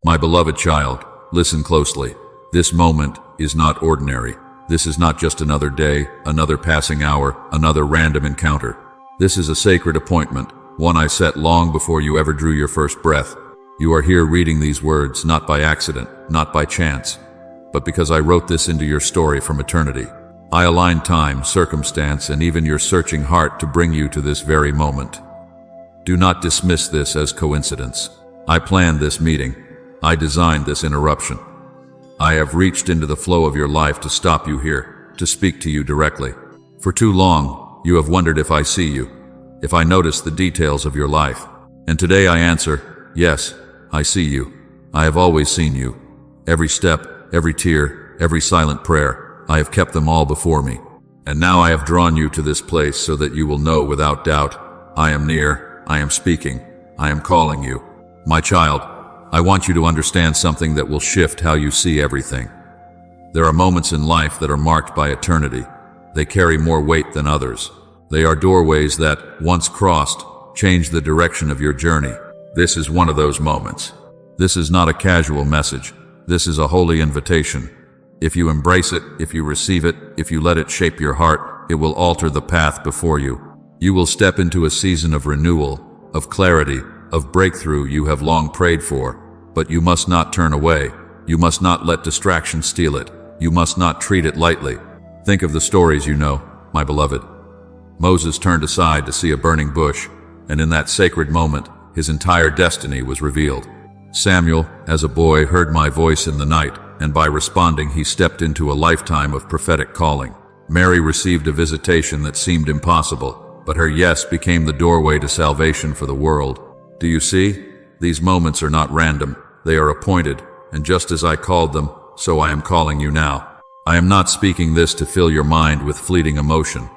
My beloved child, listen closely. This moment is not ordinary. This is not just another day, another passing hour, another random encounter. This is a sacred appointment, one I set long before you ever drew your first breath. You are here reading these words not by accident, not by chance, but because I wrote this into your story from eternity. I aligned time, circumstance, and even your searching heart to bring you to this very moment. Do not dismiss this as coincidence. I planned this meeting. I designed this interruption. I have reached into the flow of your life to stop you here, to speak to you directly. For too long, you have wondered if I see you, if I notice the details of your life. And today I answer, yes, I see you. I have always seen you. Every step, every tear, every silent prayer, I have kept them all before me. And now I have drawn you to this place so that you will know without doubt, I am near, I am speaking, I am calling you. My child, I want you to understand something that will shift how you see everything. There are moments in life that are marked by eternity. They carry more weight than others. They are doorways that, once crossed, change the direction of your journey. This is one of those moments. This is not a casual message. This is a holy invitation. If you embrace it, if you receive it, if you let it shape your heart, it will alter the path before you. You will step into a season of renewal, of clarity, of breakthrough you have long prayed for. But you must not turn away. You must not let distraction steal it. You must not treat it lightly. Think of the stories you know, my beloved. Moses turned aside to see a burning bush, and in that sacred moment, his entire destiny was revealed. Samuel, as a boy, heard my voice in the night, and by responding he stepped into a lifetime of prophetic calling. Mary received a visitation that seemed impossible, but her yes became the doorway to salvation for the world. Do you see? These moments are not random. They are appointed, and just as I called them, so I am calling you now. I am not speaking this to fill your mind with fleeting emotion.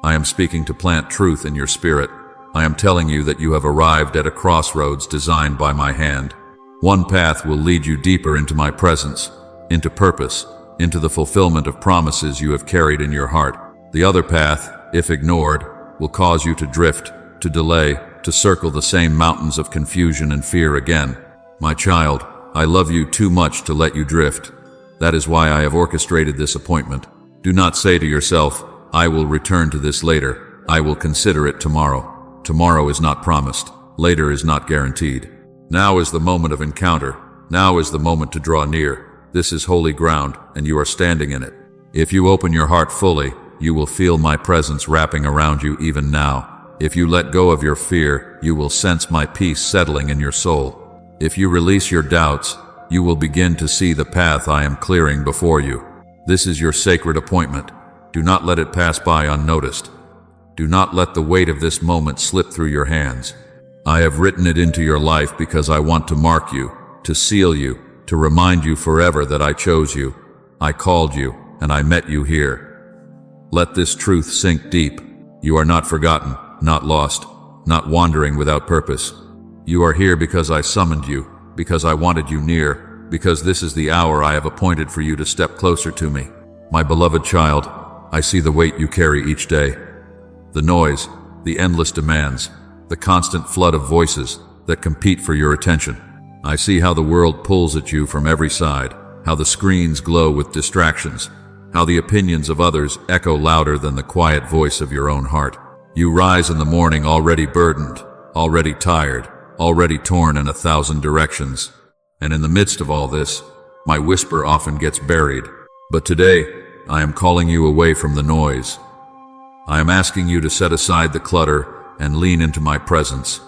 I am speaking to plant truth in your spirit. I am telling you that you have arrived at a crossroads designed by my hand. One path will lead you deeper into my presence, into purpose, into the fulfillment of promises you have carried in your heart. The other path, if ignored, will cause you to drift, to delay, to circle the same mountains of confusion and fear again. My child, I love you too much to let you drift. That is why I have orchestrated this appointment. Do not say to yourself, I will return to this later. I will consider it tomorrow. Tomorrow is not promised. Later is not guaranteed. Now is the moment of encounter. Now is the moment to draw near. This is holy ground, and you are standing in it. If you open your heart fully, you will feel my presence wrapping around you even now. If you let go of your fear, you will sense my peace settling in your soul. If you release your doubts, you will begin to see the path I am clearing before you. This is your sacred appointment. Do not let it pass by unnoticed. Do not let the weight of this moment slip through your hands. I have written it into your life because I want to mark you, to seal you, to remind you forever that I chose you, I called you, and I met you here. Let this truth sink deep. You are not forgotten, not lost, not wandering without purpose. You are here because I summoned you, because I wanted you near, because this is the hour I have appointed for you to step closer to me. My beloved child, I see the weight you carry each day. The noise, the endless demands, the constant flood of voices that compete for your attention. I see how the world pulls at you from every side, how the screens glow with distractions, how the opinions of others echo louder than the quiet voice of your own heart. You rise in the morning already burdened, already tired, already torn in 1,000 directions. And in the midst of all this, my whisper often gets buried. But today, I am calling you away from the noise. I am asking you to set aside the clutter and lean into my presence,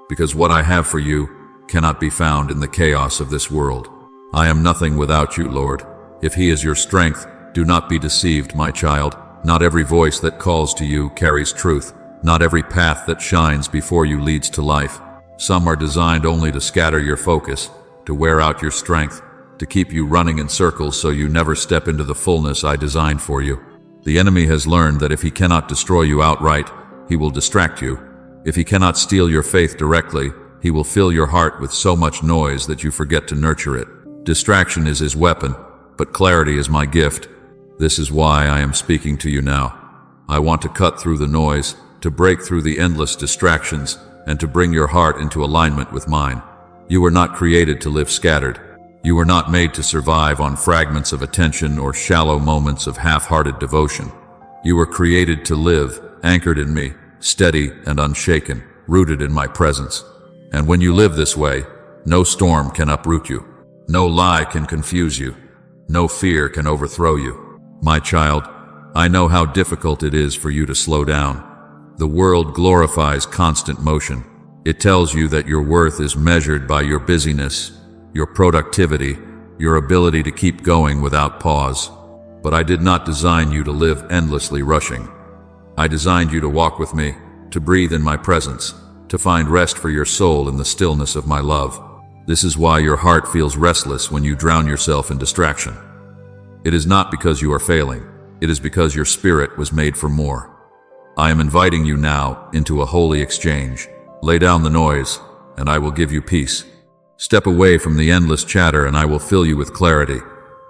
because what I have for you cannot be found in the chaos of this world. I am nothing without you, Lord. If He is your strength, do not be deceived, my child. Not every voice that calls to you carries truth. Not every path that shines before you leads to life. Some are designed only to scatter your focus, to wear out your strength, to keep you running in circles so you never step into the fullness I designed for you. The enemy has learned that if he cannot destroy you outright, he will distract you. If he cannot steal your faith directly, he will fill your heart with so much noise that you forget to nurture it. Distraction is his weapon, but clarity is my gift. This is why I am speaking to you now. I want to cut through the noise, to break through the endless distractions, and to bring your heart into alignment with mine. You were not created to live scattered. You were not made to survive on fragments of attention or shallow moments of half-hearted devotion. You were created to live, anchored in me, steady and unshaken, rooted in my presence. And when you live this way, no storm can uproot you. No lie can confuse you. No fear can overthrow you. My child, I know how difficult it is for you to slow down. The world glorifies constant motion. It tells you that your worth is measured by your busyness, your productivity, your ability to keep going without pause. But I did not design you to live endlessly rushing. I designed you to walk with me, to breathe in my presence, to find rest for your soul in the stillness of my love. This is why your heart feels restless when you drown yourself in distraction. It is not because you are failing. It is because your spirit was made for more. I am inviting you now into a holy exchange. Lay down the noise, and I will give you peace. Step away from the endless chatter, and I will fill you with clarity.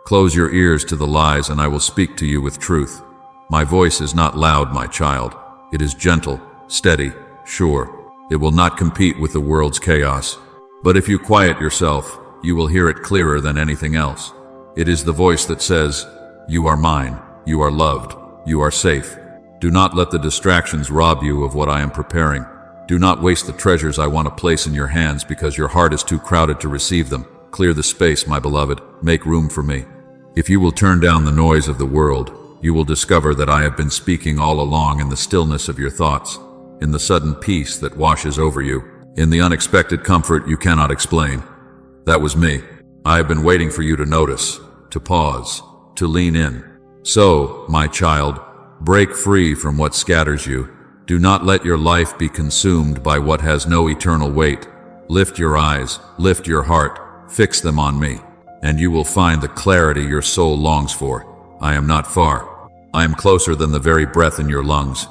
Close your ears to the lies, and I will speak to you with truth. My voice is not loud, my child. It is gentle, steady, sure. It will not compete with the world's chaos. But if you quiet yourself, you will hear it clearer than anything else. It is the voice that says, "You are mine, you are loved, you are safe." Do not let the distractions rob you of what I am preparing. Do not waste the treasures I want to place in your hands because your heart is too crowded to receive them. Clear the space, my beloved. Make room for me. If you will turn down the noise of the world, you will discover that I have been speaking all along in the stillness of your thoughts, in the sudden peace that washes over you, in the unexpected comfort you cannot explain. That was me. I have been waiting for you to notice, to pause, to lean in. So, my child, break free from what scatters you. Do not let your life be consumed by what has no eternal weight. Lift your eyes, lift your heart, fix them on me, and you will find the clarity your soul longs for. I am not far. I am closer than the very breath in your lungs.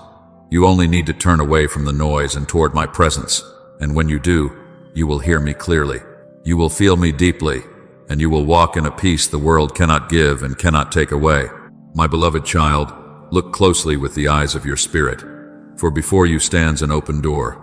You only need to turn away from the noise and toward my presence, and when you do, you will hear me clearly. You will feel me deeply, and you will walk in a peace the world cannot give and cannot take away. My beloved child, look closely with the eyes of your spirit. For before you stands an open door.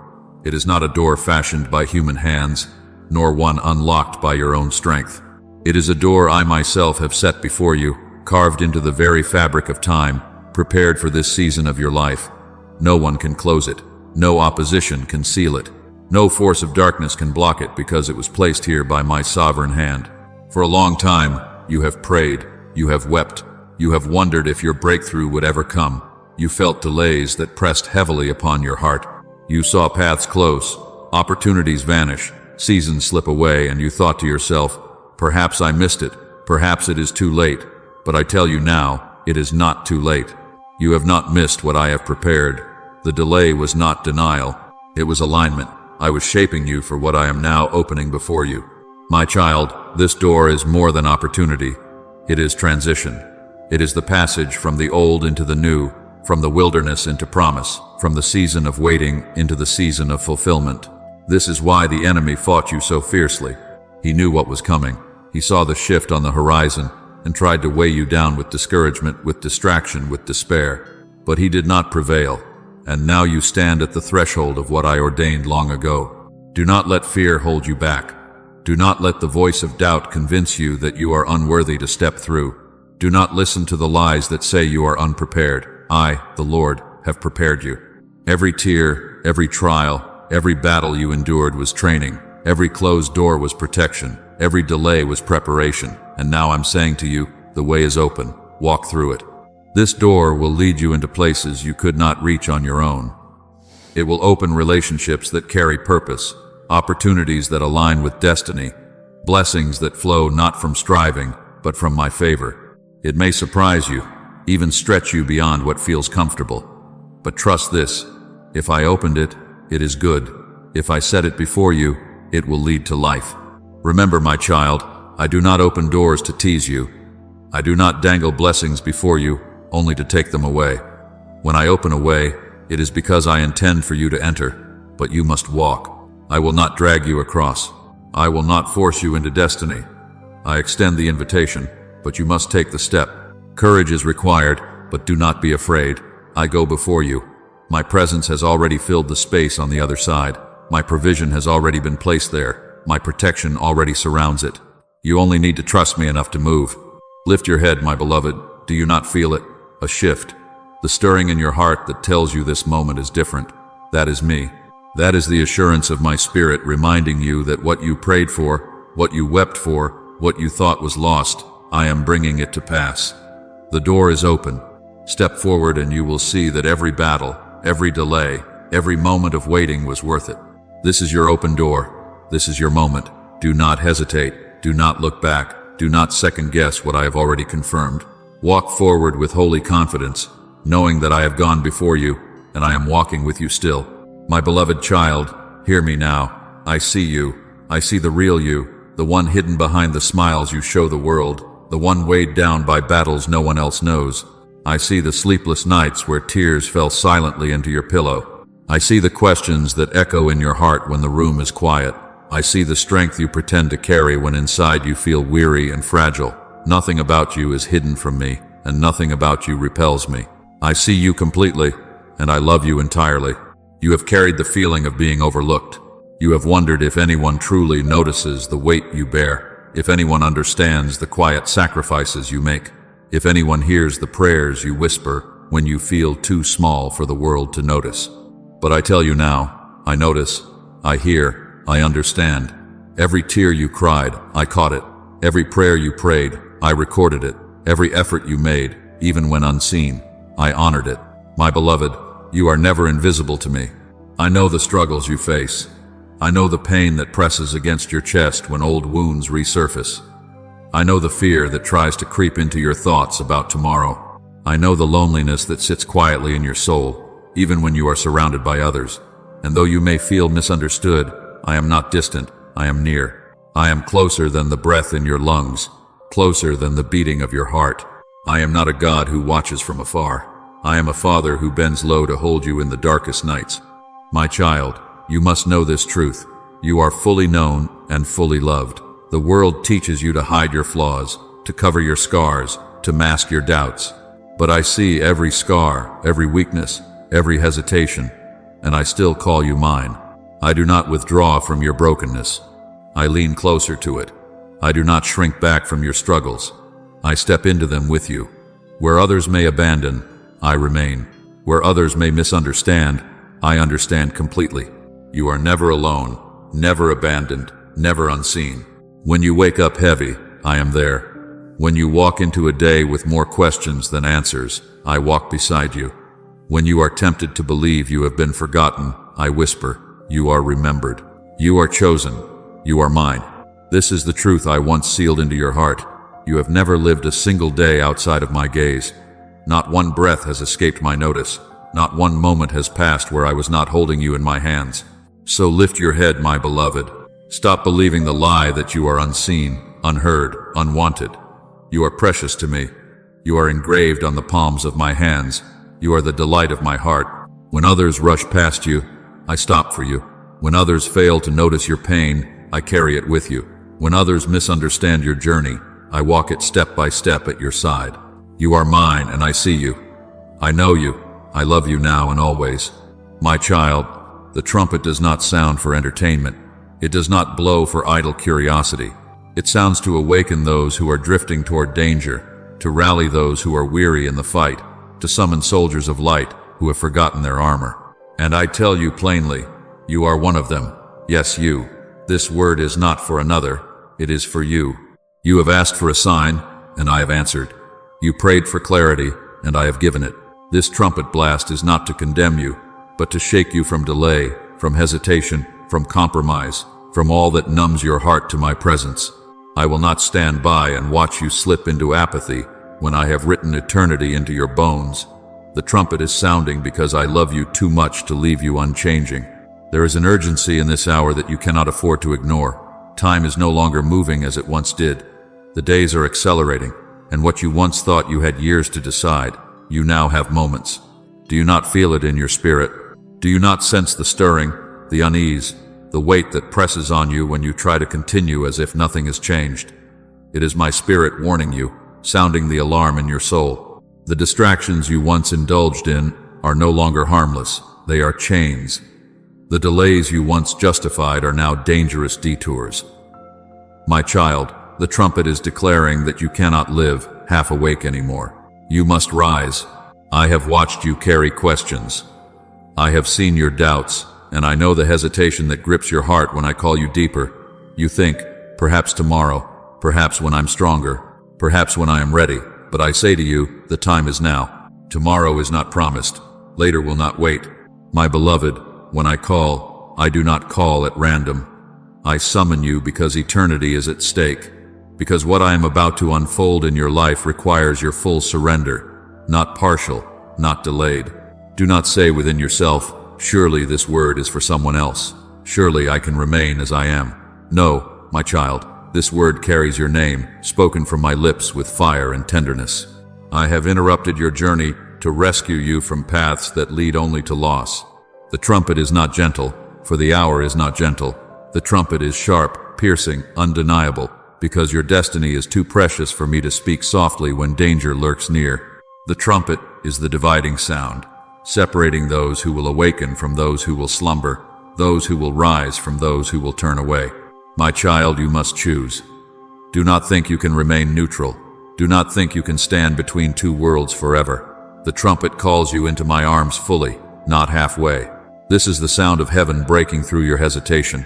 It is not a door fashioned by human hands, nor one unlocked by your own strength. It is a door I myself have set before you, carved into the very fabric of time, prepared for this season of your life. No one can close it. No opposition can seal it. No force of darkness can block it because it was placed here by my sovereign hand. For a long time, you have prayed, you have wept, you have wondered if your breakthrough would ever come. You felt delays that pressed heavily upon your heart. You saw paths close, opportunities vanish, seasons slip away, and you thought to yourself, perhaps I missed it, perhaps it is too late. But I tell you now, it is not too late. You have not missed what I have prepared. The delay was not denial, it was alignment. I was shaping you for what I am now opening before you. My child, this door is more than opportunity. It is transition. It is the passage from the old into the new, from the wilderness into promise, from the season of waiting into the season of fulfillment. This is why the enemy fought you so fiercely. He knew what was coming. He saw the shift on the horizon and tried to weigh you down with discouragement, with distraction, with despair. But he did not prevail, and now you stand at the threshold of what I ordained long ago. Do not let fear hold you back. Do not let the voice of doubt convince you that you are unworthy to step through. Do not listen to the lies that say you are unprepared. I, the Lord, have prepared you. Every tear, every trial, every battle you endured was training. Every closed door was protection. Every delay was preparation. And now I'm saying to you, the way is open. Walk through it. This door will lead you into places you could not reach on your own. It will open relationships that carry purpose, opportunities that align with destiny, blessings that flow not from striving, but from my favor. It may surprise you, even stretch you beyond what feels comfortable. But trust this, if I opened it, it is good. If I set it before you, it will lead to life. Remember, my child, I do not open doors to tease you. I do not dangle blessings before you, only to take them away. When I open a way, it is because I intend for you to enter, but you must walk. I will not drag you across. I will not force you into destiny. I extend the invitation, but you must take the step. Courage is required, but do not be afraid. I go before you. My presence has already filled the space on the other side. My provision has already been placed there. My protection already surrounds it. You only need to trust me enough to move. Lift your head, my beloved. Do you not feel it? A shift. The stirring in your heart that tells you this moment is different. That is me. That is the assurance of my spirit reminding you that what you prayed for, what you wept for, what you thought was lost, I am bringing it to pass. The door is open. Step forward and you will see that every battle, every delay, every moment of waiting was worth it. This is your open door. This is your moment. Do not hesitate. Do not look back. Do not second guess what I have already confirmed. Walk forward with holy confidence, knowing that I have gone before you, and I am walking with you still. My beloved child, hear me now. I see you. I see the real you, the one hidden behind the smiles you show the world, the one weighed down by battles no one else knows. I see the sleepless nights where tears fell silently into your pillow. I see the questions that echo in your heart when the room is quiet. I see the strength you pretend to carry when inside you feel weary and fragile. Nothing about you is hidden from me, and nothing about you repels me. I see you completely, and I love you entirely. You have carried the feeling of being overlooked. You have wondered if anyone truly notices the weight you bear, if anyone understands the quiet sacrifices you make, if anyone hears the prayers you whisper when you feel too small for the world to notice. But I tell you now, I notice, I hear, I understand. Every tear you cried, I caught it. Every prayer you prayed, I recorded it. Every effort you made, even when unseen, I honored it. My beloved, you are never invisible to me. I know the struggles you face. I know the pain that presses against your chest when old wounds resurface. I know the fear that tries to creep into your thoughts about tomorrow. I know the loneliness that sits quietly in your soul, even when you are surrounded by others. And though you may feel misunderstood, I am not distant, I am near. I am closer than the breath in your lungs, closer than the beating of your heart. I am not a God who watches from afar. I am a Father who bends low to hold you in the darkest nights. My child, you must know this truth. You are fully known and fully loved. The world teaches you to hide your flaws, to cover your scars, to mask your doubts. But I see every scar, every weakness, every hesitation, and I still call you mine. I do not withdraw from your brokenness. I lean closer to it. I do not shrink back from your struggles. I step into them with you. Where others may abandon, I remain. Where others may misunderstand, I understand completely. You are never alone, never abandoned, never unseen. When you wake up heavy, I am there. When you walk into a day with more questions than answers, I walk beside you. When you are tempted to believe you have been forgotten, I whisper, you are remembered. You are chosen. You are mine. This is the truth I once sealed into your heart. You have never lived a single day outside of my gaze. Not one breath has escaped my notice. Not one moment has passed where I was not holding you in my hands. So lift your head, my beloved. Stop believing the lie that you are unseen, unheard, unwanted. You are precious to me. You are engraved on the palms of my hands. You are the delight of my heart. When others rush past you, I stop for you. When others fail to notice your pain, I carry it with you. When others misunderstand your journey, I walk it step by step at your side. You are mine and I see you. I know you. I love you now and always. My child, the trumpet does not sound for entertainment. It does not blow for idle curiosity. It sounds to awaken those who are drifting toward danger, to rally those who are weary in the fight, to summon soldiers of light who have forgotten their armor. And I tell you plainly, you are one of them. Yes, you. This word is not for another. It is for you. You have asked for a sign, and I have answered. You prayed for clarity, and I have given it. This trumpet blast is not to condemn you, but to shake you from delay, from hesitation, from compromise, from all that numbs your heart to my presence. I will not stand by and watch you slip into apathy when I have written eternity into your bones. The trumpet is sounding because I love you too much to leave you unchanging. There is an urgency in this hour that you cannot afford to ignore. Time is no longer moving as it once did. The days are accelerating, and what you once thought you had years to decide, you now have moments. Do you not feel it in your spirit? Do you not sense the stirring, the unease, the weight that presses on you when you try to continue as if nothing has changed? It is my spirit warning you, sounding the alarm in your soul. The distractions you once indulged in are no longer harmless. They are chains. The delays you once justified are now dangerous detours. My child, the trumpet is declaring that you cannot live half awake anymore. You must rise. I have watched you carry questions. I have seen your doubts, and I know the hesitation that grips your heart when I call you deeper. You think, perhaps tomorrow, perhaps when I'm stronger, perhaps when I am ready. But I say to you, the time is now. Tomorrow is not promised. Later will not wait. My beloved, when I call, I do not call at random. I summon you because eternity is at stake. Because what I am about to unfold in your life requires your full surrender, not partial, not delayed. Do not say within yourself, surely this word is for someone else. Surely I can remain as I am. No, my child, this word carries your name, spoken from my lips with fire and tenderness. I have interrupted your journey to rescue you from paths that lead only to loss. The trumpet is not gentle, for the hour is not gentle. The trumpet is sharp, piercing, undeniable, because your destiny is too precious for me to speak softly when danger lurks near. The trumpet is the dividing sound, separating those who will awaken from those who will slumber, those who will rise from those who will turn away. My child, you must choose. Do not think you can remain neutral. Do not think you can stand between two worlds forever. The trumpet calls you into my arms fully, not halfway. This is the sound of heaven breaking through your hesitation.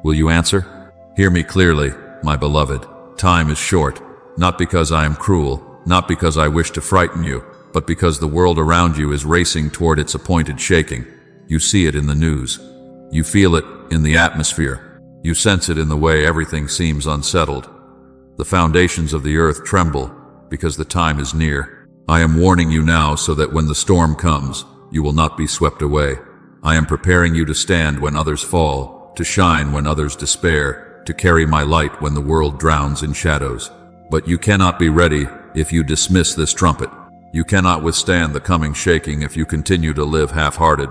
Will you answer? Hear me clearly, my beloved. Time is short, not because I am cruel, not because I wish to frighten you, but because the world around you is racing toward its appointed shaking. You see it in the news. You feel it in the atmosphere. You sense it in the way everything seems unsettled. The foundations of the earth tremble because the time is near. I am warning you now so that when the storm comes, you will not be swept away. I am preparing you to stand when others fall, to shine when others despair, to carry my light when the world drowns in shadows. But you cannot be ready if you dismiss this trumpet. You cannot withstand the coming shaking if you continue to live half-hearted.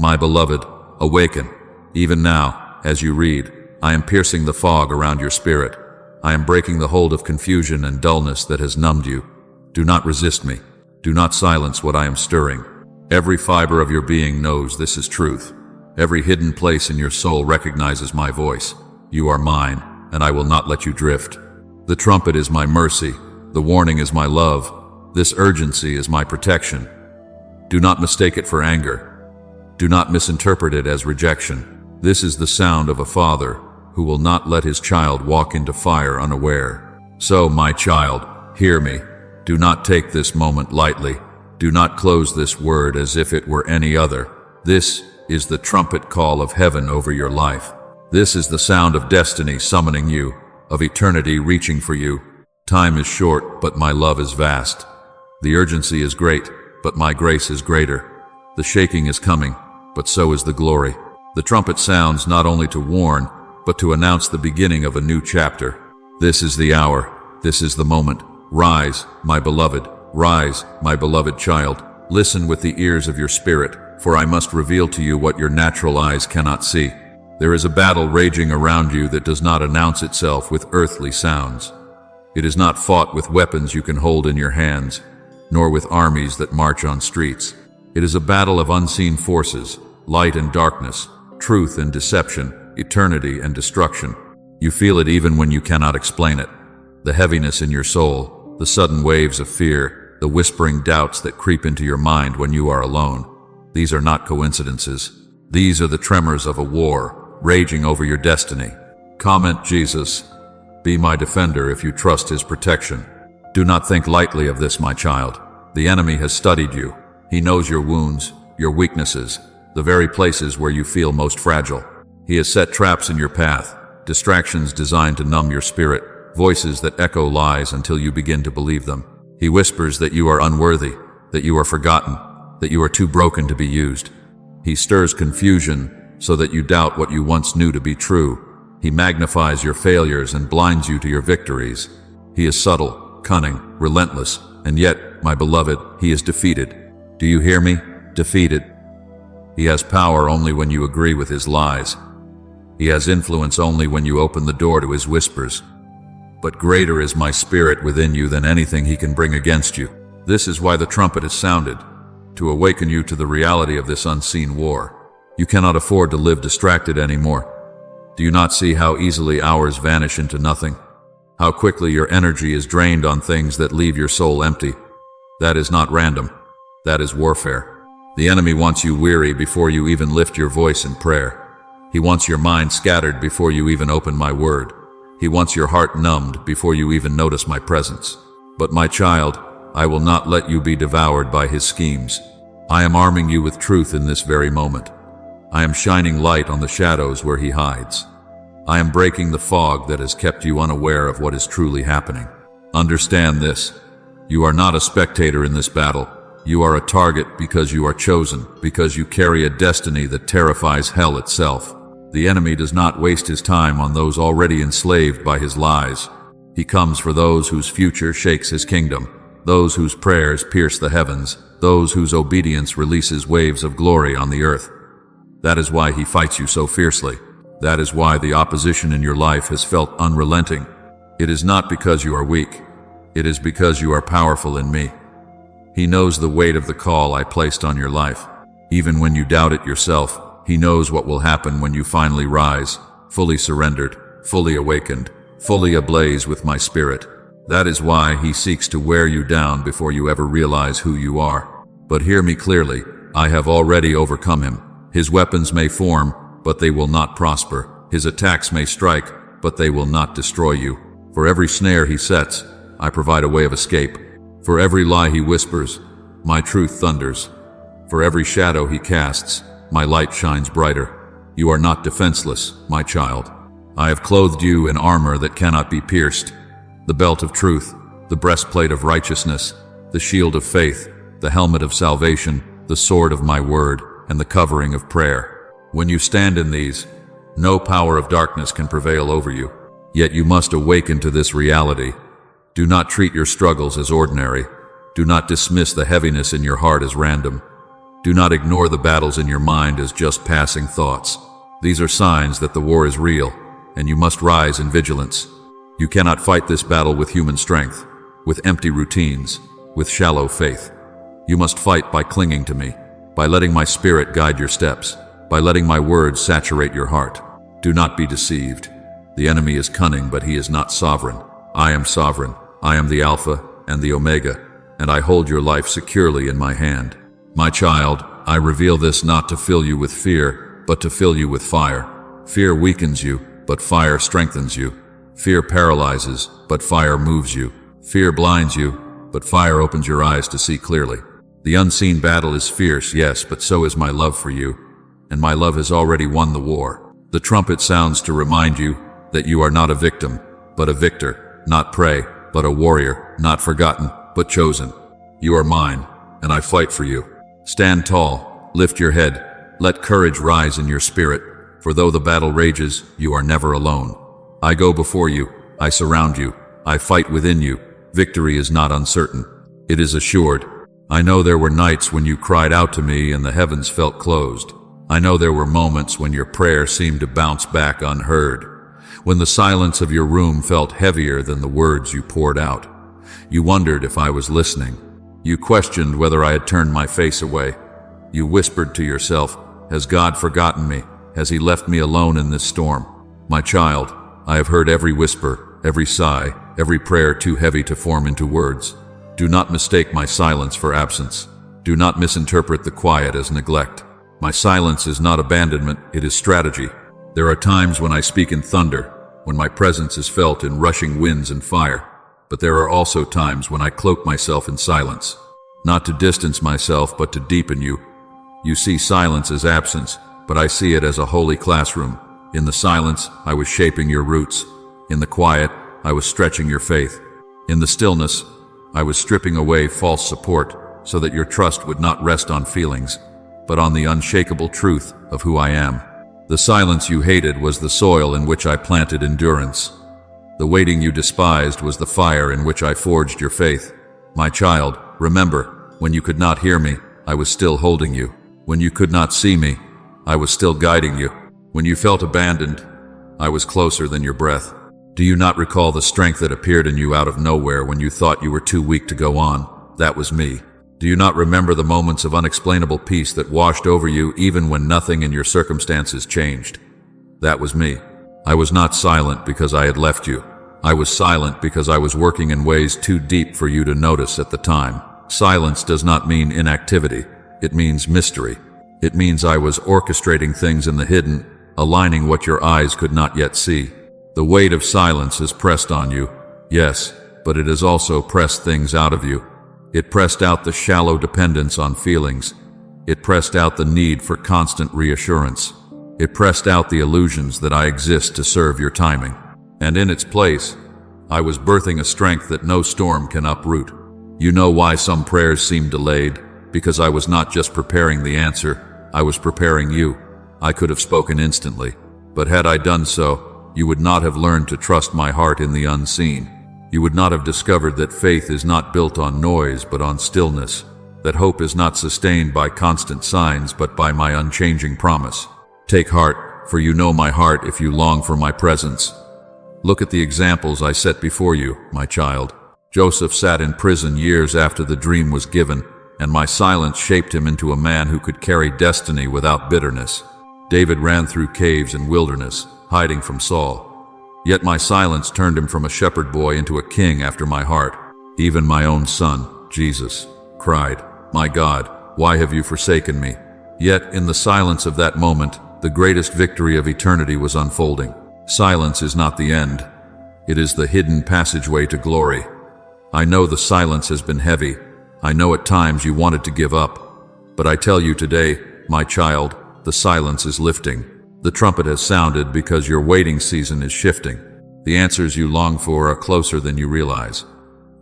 My beloved, awaken. Even now, as you read, I am piercing the fog around your spirit. I am breaking the hold of confusion and dullness that has numbed you. Do not resist me. Do not silence what I am stirring. Every fiber of your being knows this is truth. Every hidden place in your soul recognizes my voice. You are mine, and I will not let you drift. The trumpet is my mercy. The warning is my love. This urgency is my protection. Do not mistake it for anger. Do not misinterpret it as rejection. This is the sound of a father who will not let his child walk into fire unaware. So, my child, hear me. Do not take this moment lightly. Do not close this word as if it were any other. This is the trumpet call of heaven over your life. This is the sound of destiny summoning you, of eternity reaching for you. Time is short, but my love is vast. The urgency is great, but my grace is greater. The shaking is coming, but so is the glory. The trumpet sounds not only to warn, but to announce the beginning of a new chapter. This is the hour. This is the moment. Rise, my beloved. Rise, my beloved child. Listen with the ears of your spirit, for I must reveal to you what your natural eyes cannot see. There is a battle raging around you that does not announce itself with earthly sounds. It is not fought with weapons you can hold in your hands, nor with armies that march on streets. It is a battle of unseen forces, light and darkness, truth and deception, eternity and destruction. You feel it even when you cannot explain it. The heaviness in your soul, the sudden waves of fear, the whispering doubts that creep into your mind when you are alone. These are not coincidences. These are the tremors of a war raging over your destiny. Comment Jesus. Be my defender if you trust his protection. Do not think lightly of this, my child. The enemy has studied you. He knows your wounds, your weaknesses, the very places where you feel most fragile. He has set traps in your path, distractions designed to numb your spirit, voices that echo lies until you begin to believe them. He whispers that you are unworthy, that you are forgotten, that you are too broken to be used. He stirs confusion so that you doubt what you once knew to be true. He magnifies your failures and blinds you to your victories. He is subtle, cunning, relentless, and yet, my beloved, he is defeated. Do you hear me? Defeated. He has power only when you agree with his lies. He has influence only when you open the door to his whispers. But greater is my spirit within you than anything he can bring against you. This is why the trumpet is sounded, to awaken you to the reality of this unseen war. You cannot afford to live distracted anymore. Do you not see how easily hours vanish into nothing? How quickly your energy is drained on things that leave your soul empty? That is not random. That is warfare. The enemy wants you weary before you even lift your voice in prayer. He wants your mind scattered before you even open my word. He wants your heart numbed before you even notice my presence. But my child, I will not let you be devoured by his schemes. I am arming you with truth in this very moment. I am shining light on the shadows where he hides. I am breaking the fog that has kept you unaware of what is truly happening. Understand this. You are not a spectator in this battle. You are a target because you are chosen, because you carry a destiny that terrifies hell itself. The enemy does not waste his time on those already enslaved by his lies. He comes for those whose future shakes his kingdom, those whose prayers pierce the heavens, those whose obedience releases waves of glory on the earth. That is why he fights you so fiercely. That is why the opposition in your life has felt unrelenting. It is not because you are weak. It is because you are powerful in me. He knows the weight of the call I placed on your life. Even when you doubt it yourself, he knows what will happen when you finally rise, fully surrendered, fully awakened, fully ablaze with my spirit. That is why he seeks to wear you down before you ever realize who you are. But hear me clearly, I have already overcome him. His weapons may form, but they will not prosper. His attacks may strike, but they will not destroy you. For every snare he sets, I provide a way of escape. For every lie he whispers, my truth thunders. For every shadow he casts, my light shines brighter. You are not defenseless, my child. I have clothed you in armor that cannot be pierced. The belt of truth, the breastplate of righteousness, the shield of faith, the helmet of salvation, the sword of my word, and the covering of prayer. When you stand in these, no power of darkness can prevail over you. Yet you must awaken to this reality. Do not treat your struggles as ordinary. Do not dismiss the heaviness in your heart as random. Do not ignore the battles in your mind as just passing thoughts. These are signs that the war is real, and you must rise in vigilance. You cannot fight this battle with human strength, with empty routines, with shallow faith. You must fight by clinging to me, by letting my spirit guide your steps, by letting my words saturate your heart. Do not be deceived. The enemy is cunning, but he is not sovereign. I am sovereign. I am the Alpha and the Omega, and I hold your life securely in my hand. My child, I reveal this not to fill you with fear, but to fill you with fire. Fear weakens you, but fire strengthens you. Fear paralyzes, but fire moves you. Fear blinds you, but fire opens your eyes to see clearly. The unseen battle is fierce, yes, but so is my love for you, and my love has already won the war. The trumpet sounds to remind you that you are not a victim, but a victor, not prey, but a warrior, not forgotten, but chosen. You are mine, and I fight for you. Stand tall, lift your head, let courage rise in your spirit, for though the battle rages, you are never alone. I go before you, I surround you, I fight within you. Victory is not uncertain. It is assured. I know there were nights when you cried out to me and the heavens felt closed. I know there were moments when your prayer seemed to bounce back unheard, when the silence of your room felt heavier than the words you poured out. You wondered if I was listening. You questioned whether I had turned my face away. You whispered to yourself, has God forgotten me? Has he left me alone in this storm? My child, I have heard every whisper, every sigh, every prayer too heavy to form into words. Do not mistake my silence for absence. Do not misinterpret the quiet as neglect. My silence is not abandonment, it is strategy. There are times when I speak in thunder, when my presence is felt in rushing winds and fire. But there are also times when I cloak myself in silence, not to distance myself, but to deepen you. You see silence as absence, but I see it as a holy classroom. In the silence, I was shaping your roots. In the quiet, I was stretching your faith. In the stillness, I was stripping away false support so that your trust would not rest on feelings, but on the unshakable truth of who I am. The silence you hated was the soil in which I planted endurance. The waiting you despised was the fire in which I forged your faith. My child, remember, when you could not hear me, I was still holding you. When you could not see me, I was still guiding you. When you felt abandoned, I was closer than your breath. Do you not recall the strength that appeared in you out of nowhere when you thought you were too weak to go on? That was me. Do you not remember the moments of unexplainable peace that washed over you even when nothing in your circumstances changed? That was me. I was not silent because I had left you. I was silent because I was working in ways too deep for you to notice at the time. Silence does not mean inactivity. It means mystery. It means I was orchestrating things in the hidden, aligning what your eyes could not yet see. The weight of silence has pressed on you, yes, but it has also pressed things out of you. It pressed out the shallow dependence on feelings. It pressed out the need for constant reassurance. It pressed out the illusions that I exist to serve your timing. And in its place, I was birthing a strength that no storm can uproot. You know why some prayers seem delayed? Because I was not just preparing the answer, I was preparing you. I could have spoken instantly, but had I done so, you would not have learned to trust my heart in the unseen. You would not have discovered that faith is not built on noise but on stillness, that hope is not sustained by constant signs but by my unchanging promise. Take heart, for you know my heart if you long for my presence. Look at the examples I set before you, my child. Joseph sat in prison years after the dream was given, and my silence shaped him into a man who could carry destiny without bitterness. David ran through caves and wilderness, hiding from Saul. Yet my silence turned him from a shepherd boy into a king after my heart. Even my own son, Jesus, cried, "My God, why have you forsaken me?" Yet in the silence of that moment, the greatest victory of eternity was unfolding. Silence is not the end. It is the hidden passageway to glory. I know the silence has been heavy. I know at times you wanted to give up. But I tell you today, my child, the silence is lifting. The trumpet has sounded because your waiting season is shifting. The answers you long for are closer than you realize.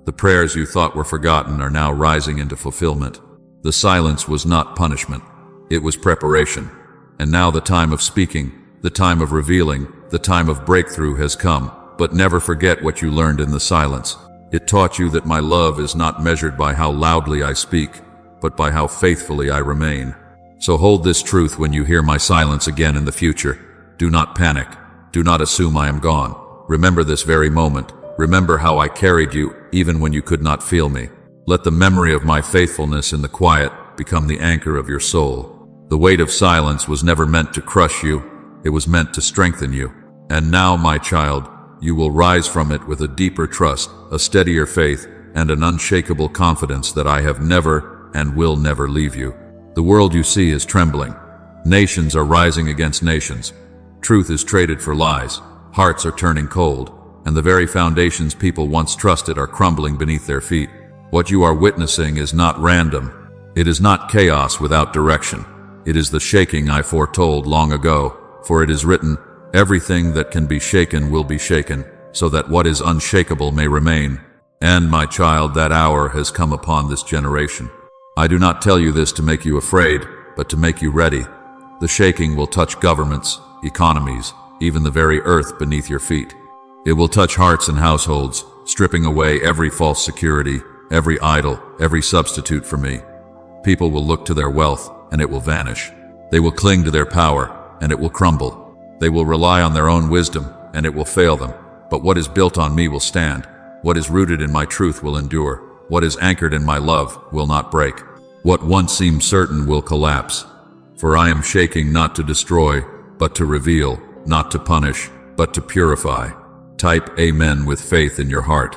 The prayers you thought were forgotten are now rising into fulfillment. The silence was not punishment. It was preparation. And now the time of speaking, the time of revealing, the time of breakthrough has come. But never forget what you learned in the silence. It taught you that my love is not measured by how loudly I speak, but by how faithfully I remain. So hold this truth when you hear my silence again in the future. Do not panic. Do not assume I am gone. Remember this very moment. Remember how I carried you even when you could not feel me. Let the memory of my faithfulness in the quiet become the anchor of your soul. The weight of silence was never meant to crush you. It was meant to strengthen you. And now, my child, you will rise from it with a deeper trust, a steadier faith, and an unshakable confidence that I have never and will never leave you. The world you see is trembling. Nations are rising against nations. Truth is traded for lies. Hearts are turning cold. And the very foundations people once trusted are crumbling beneath their feet. What you are witnessing is not random. It is not chaos without direction. It is the shaking I foretold long ago. For it is written, "Everything that can be shaken will be shaken, so that what is unshakable may remain." And, my child, that hour has come upon this generation. I do not tell you this to make you afraid, but to make you ready. The shaking will touch governments, economies, even the very earth beneath your feet. It will touch hearts and households, stripping away every false security, every idol, every substitute for me. People will look to their wealth, and it will vanish. They will cling to their power, and it will crumble. They will rely on their own wisdom, and it will fail them. But what is built on me will stand. What is rooted in my truth will endure. What is anchored in my love will not break. What once seemed certain will collapse. For I am shaking not to destroy, but to reveal, not to punish, but to purify. Type Amen with faith in your heart.